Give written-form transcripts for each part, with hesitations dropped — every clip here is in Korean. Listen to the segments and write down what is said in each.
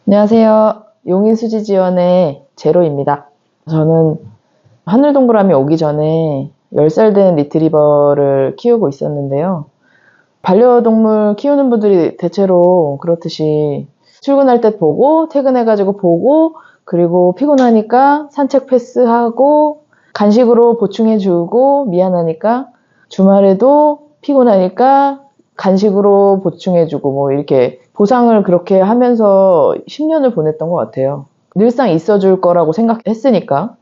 안녕하세요. 용인수지지원의 제로입니다. 저는 하늘동그라미 오기 전에 10살 된 리트리버를 키우고 있었는데요. 반려동물 키우는 분들이 대체로 그렇듯이 출근할 때 보고 퇴근해가지고 보고 그리고 피곤하니까 산책 패스하고 간식으로 보충해주고 미안하니까 주말에도 피곤하니까 간식으로 보충해주고 뭐 이렇게 보상을 그렇게 하면서 10년을 보냈던 것 같아요. 늘상 있어줄 거라고 생각했으니까.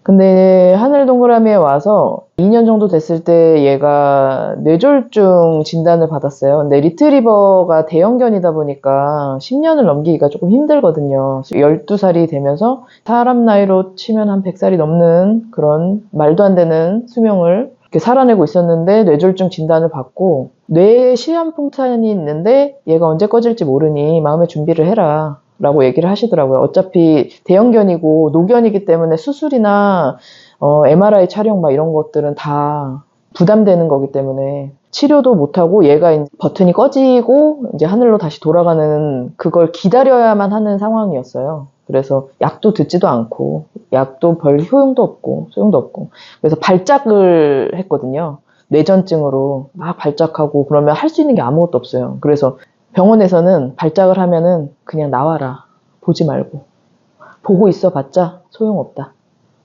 근데 하늘동그라미에 와서 2년 정도 됐을 때 얘가 뇌졸중 진단을 받았어요. 근데 리트리버가 대형견이다 보니까 10년을 넘기기가 조금 힘들거든요. 12살이 되면서 사람 나이로 치면 한 100살이 넘는 그런 말도 안 되는 수명을 이렇게 살아내고 있었는데 뇌졸중 진단을 받고 뇌에 시한폭탄이 있는데 얘가 언제 꺼질지 모르니 마음의 준비를 해라. 라고 얘기를 하시더라고요. 어차피 대형견이고 노견이기 때문에 수술이나 MRI 촬영 막 이런 것들은 다 부담되는 거기 때문에 치료도 못하고 얘가 이제 버튼이 꺼지고 이제 하늘로 다시 돌아가는 그걸 기다려야만 하는 상황이었어요. 그래서 약도 듣지도 않고 약도 별 효용도 없고 소용도 없고 그래서 발작을 했거든요. 뇌전증으로 막 발작하고 그러면 할 수 있는 게 아무것도 없어요. 그래서 병원에서는 발작을 하면은 그냥 나와라. 보지 말고. 보고 있어 봤자 소용없다.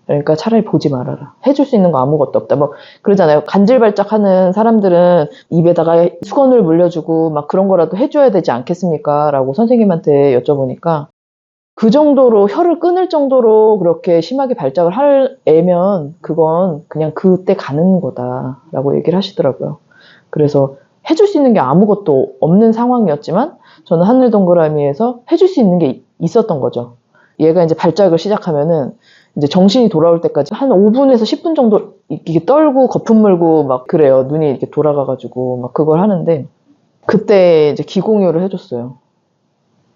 그러니까 차라리 보지 말아라. 해줄 수 있는 거 아무것도 없다. 뭐 그러잖아요. 간질발작하는 사람들은 입에다가 수건을 물려주고 막 그런 거라도 해줘야 되지 않겠습니까? 라고 선생님한테 여쭤보니까 그 정도로 혀를 끊을 정도로 그렇게 심하게 발작을 할 애면 그건 그냥 그때 가는 거다. 라고 얘기를 하시더라고요. 그래서 해줄 수 있는 게 아무것도 없는 상황이었지만 저는 하늘동그라미에서 해줄 수 있는 게 있었던 거죠. 얘가 이제 발작을 시작하면은 이제 정신이 돌아올 때까지 한 5분에서 10분 정도 이렇게 떨고 거품 물고 막 그래요. 눈이 이렇게 돌아가가지고 막 그걸 하는데 그때 이제 기공유를 해줬어요.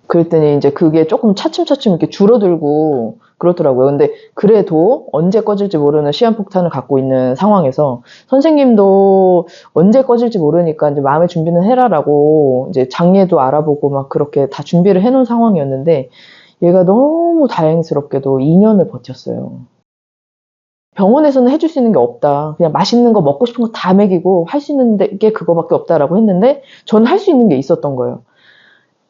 그랬더니 이제 그게 조금 차츰차츰 이렇게 줄어들고 그렇더라고요. 근데 그래도 언제 꺼질지 모르는 시한폭탄을 갖고 있는 상황에서 선생님도 언제 꺼질지 모르니까 이제 마음의 준비는 해라라고 이제 장례도 알아보고 막 그렇게 다 준비를 해놓은 상황이었는데 얘가 너무 다행스럽게도 2년을 버텼어요. 병원에서는 해줄 수 있는 게 없다. 그냥 맛있는 거 먹고 싶은 거 다 먹이고 할 수 있는 게 그거밖에 없다라고 했는데 저는 할 수 있는 게 있었던 거예요.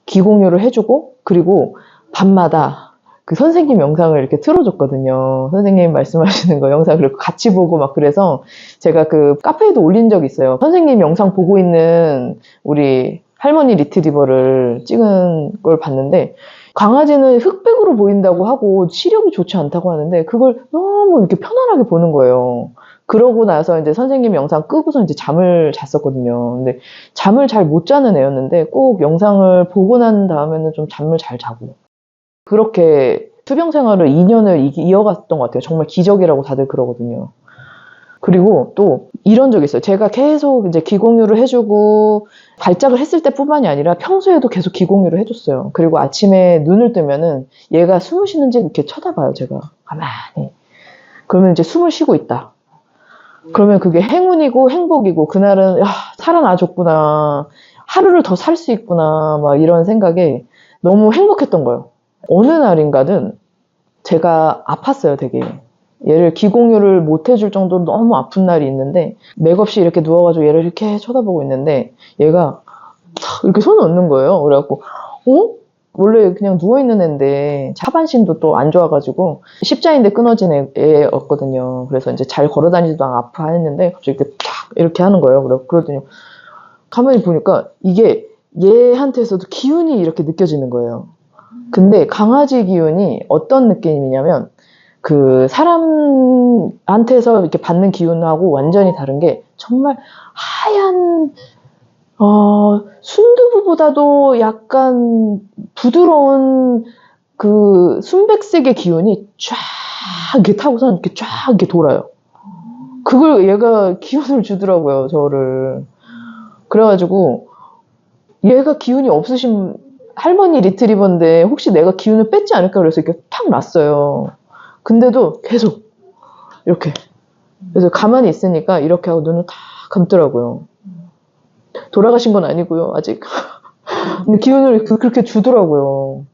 기공유를 해주고 그리고 밤마다 그 선생님 영상을 이렇게 틀어줬거든요. 선생님 말씀하시는 거 영상 그리고 같이 보고 막 그래서 제가 그 카페에도 올린 적이 있어요. 선생님 영상 보고 있는 우리 할머니 리트리버를 찍은 걸 봤는데 강아지는 흑백으로 보인다고 하고 시력이 좋지 않다고 하는데 그걸 너무 이렇게 편안하게 보는 거예요. 그러고 나서 이제 선생님 영상 끄고서 이제 잠을 잤었거든요. 근데 잠을 잘 못 자는 애였는데 꼭 영상을 보고 난 다음에는 좀 잠을 잘 자고. 그렇게 투병 생활을 2년을 이어갔던 것 같아요. 정말 기적이라고 다들 그러거든요. 그리고 또 이런 적이 있어요. 제가 계속 이제 기공유를 해주고 발작을 했을 때뿐만이 아니라 평소에도 계속 기공유를 해줬어요. 그리고 아침에 눈을 뜨면은 얘가 숨을 쉬는지 이렇게 쳐다봐요. 제가 가만히. 그러면 이제 숨을 쉬고 있다. 그러면 그게 행운이고 행복이고 그날은 야, 살아나줬구나. 하루를 더 살 수 있구나. 막 이런 생각에 너무 행복했던 거예요. 어느 날인가는 제가 아팠어요, 되게. 얘를 기공유를 못 해줄 정도로 너무 아픈 날이 있는데 맥없이 이렇게 누워가지고 얘를 이렇게 쳐다보고 있는데 얘가 이렇게 손을 얹는 거예요. 그래갖고 원래 그냥 누워있는 애인데 하반신도 또 안 좋아가지고 십자인대 끊어진 애였거든요. 그래서 이제 잘 걸어다니지도 않고 아파했는데 갑자기 이렇게 하는 거예요. 그러더니 가만히 보니까 이게 얘한테서도 기운이 이렇게 느껴지는 거예요. 근데 강아지 기운이 어떤 느낌이냐면 그 사람한테서 이렇게 받는 기운하고 완전히 다른 게 정말 하얀 순두부보다도 약간 부드러운 그 순백색의 기운이 쫙 이렇게 타고서 이렇게 쫙 이렇게 돌아요. 그걸 얘가 기운을 주더라고요, 저를. 그래가지고 얘가 기운이 없으신 할머니 리트리버인데 혹시 내가 기운을 뺐지 않을까 그래서 이렇게 탁 놨어요. 근데도 계속 이렇게 그래서 가만히 있으니까 이렇게 하고 눈을 탁 감더라고요. 돌아가신 건 아니고요, 아직. 근데 기운을 그렇게 주더라고요.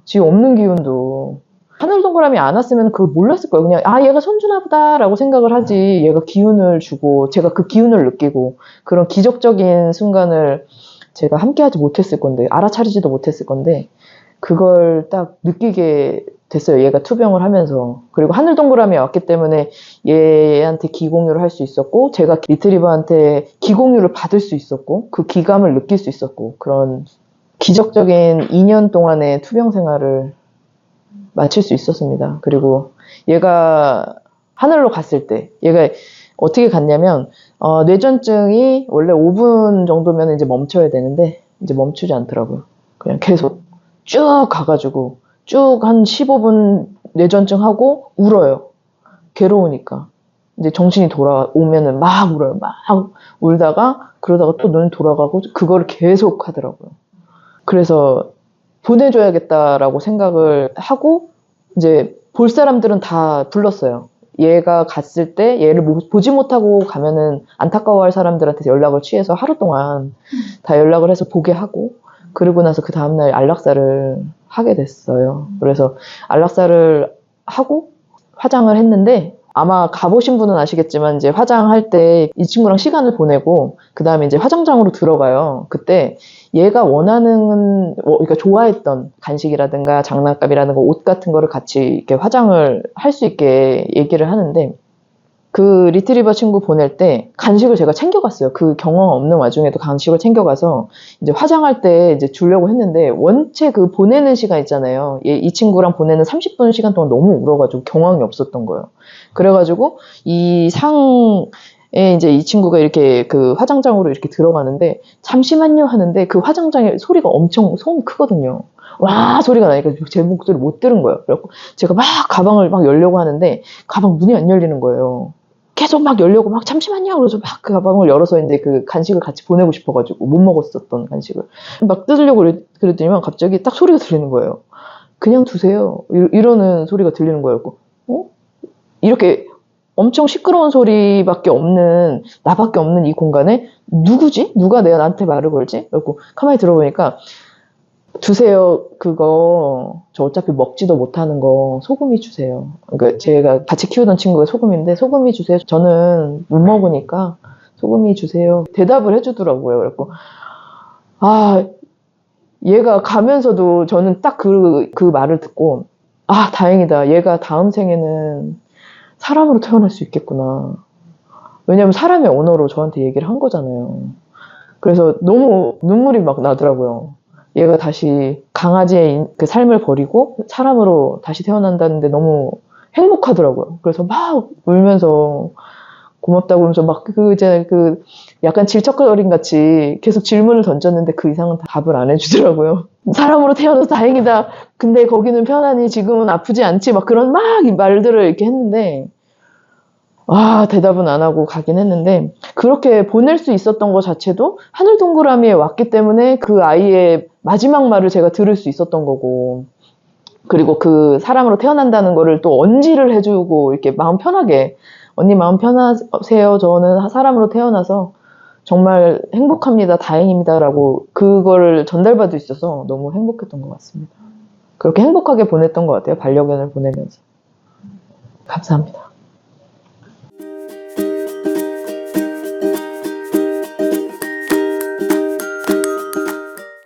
지금 없는 기운도. 하늘 동그라미 안 왔으면 그걸 몰랐을 거예요. 그냥 아 얘가 손주나 보다라고 생각을 하지 얘가 기운을 주고 제가 그 기운을 느끼고 그런 기적적인 순간을 제가 함께하지 못했을 건데 알아차리지도 못했을 건데 그걸 딱 느끼게 됐어요. 얘가 투병을 하면서. 그리고 하늘 동그라미 왔기 때문에 얘한테 기공유를 할 수 있었고 제가 리트리버한테 기공유를 받을 수 있었고 그 기감을 느낄 수 있었고 그런 기적적인 2년 동안의 투병 생활을 마칠 수 있었습니다. 그리고 얘가 하늘로 갔을 때 얘가 어떻게 갔냐면 뇌전증이 원래 5분 정도면 이제 멈춰야 되는데 이제 멈추지 않더라고요. 그냥 계속 쭉 가가지고 쭉 한 15분 뇌전증 하고 울어요. 괴로우니까. 이제 정신이 돌아오면은 막 울어요. 막 울다가 그러다가 또 눈이 돌아가고 그거를 계속 하더라고요. 그래서 보내줘야겠다라고 생각을 하고 이제 볼 사람들은 다 불렀어요. 얘가 갔을 때 얘를 보지 못하고 가면은 안타까워할 사람들한테 연락을 취해서 하루 동안 다 연락을 해서 보게 하고 그러고 나서 그 다음날 안락사를 하게 됐어요. 그래서 안락사를 하고 화장을 했는데 아마 가보신 분은 아시겠지만 이제 화장할 때 이 친구랑 시간을 보내고 그 다음에 이제 화장장으로 들어가요. 그때 얘가 원하는 그러니까 좋아했던 간식이라든가 장난감이라든가 옷 같은 거를 같이 이렇게 화장을 할 수 있게 얘기를 하는데 그 리트리버 친구 보낼 때 간식을 제가 챙겨갔어요. 그 경험 없는 와중에도 간식을 챙겨가서 이제 화장할 때 이제 주려고 했는데 원체 그 보내는 시간 있잖아요. 이 친구랑 보내는 30분 시간 동안 너무 울어가지고 경황이 없었던 거예요. 그래가지고 이 상에 이제 이 친구가 이렇게 그 화장장으로 이렇게 들어가는데 잠시만요 하는데 그 화장장에 소리가 엄청 소음이 크거든요. 와 소리가 나니까 제 목소리를 못 들은 거예요. 그래서 제가 막 가방을 막 열려고 하는데 가방 문이 안 열리는 거예요. 계속 막 열려고 막 잠시만요 그래서 막 그 가방을 열어서 이제 그 간식을 같이 보내고 싶어가지고 못 먹었었던 간식을 막 뜯으려고 그랬더니만 갑자기 딱 소리가 들리는 거예요. 그냥 두세요 이러는 소리가 들리는 거였고 이렇게 엄청 시끄러운 소리밖에 없는 나밖에 없는 이 공간에 누구지? 누가 나한테 말을 걸지? 그래고 가만히 들어보니까 주세요. 그거 저 어차피 먹지도 못하는 거 소금이 주세요. 그러니까 제가 같이 키우던 친구가 소금인데 소금이 주세요. 저는 못 먹으니까 소금이 주세요. 대답을 해주더라고요. 그래서 아 얘가 가면서도 저는 딱 그 말을 듣고 아 다행이다. 얘가 다음 생에는 사람으로 태어날 수 있겠구나. 왜냐면 사람의 언어로 저한테 얘기를 한 거잖아요. 그래서 너무 눈물이 막 나더라고요. 얘가 다시 강아지의 그 삶을 버리고 사람으로 다시 태어난다는데 너무 행복하더라고요. 그래서 막 울면서 고맙다고 그러면서 막 이제 약간 질척거림 같이 계속 질문을 던졌는데 그 이상은 답을 안 해주더라고요. 사람으로 태어나서 다행이다. 근데 거기는 편안히 지금은 아프지 않지. 막 그런 막 이 말들을 이렇게 했는데 대답은 안 하고 가긴 했는데 그렇게 보낼 수 있었던 것 자체도 하늘 동그라미에 왔기 때문에 그 아이의 마지막 말을 제가 들을 수 있었던 거고 그리고 그 사람으로 태어난다는 거를 또 언지를 해주고 이렇게 마음 편하게 언니 마음 편하세요. 저는 사람으로 태어나서 정말 행복합니다. 다행입니다. 라고 그거를 전달받을 수 있어서 너무 행복했던 것 같습니다. 그렇게 행복하게 보냈던 것 같아요. 반려견을 보내면서. 감사합니다.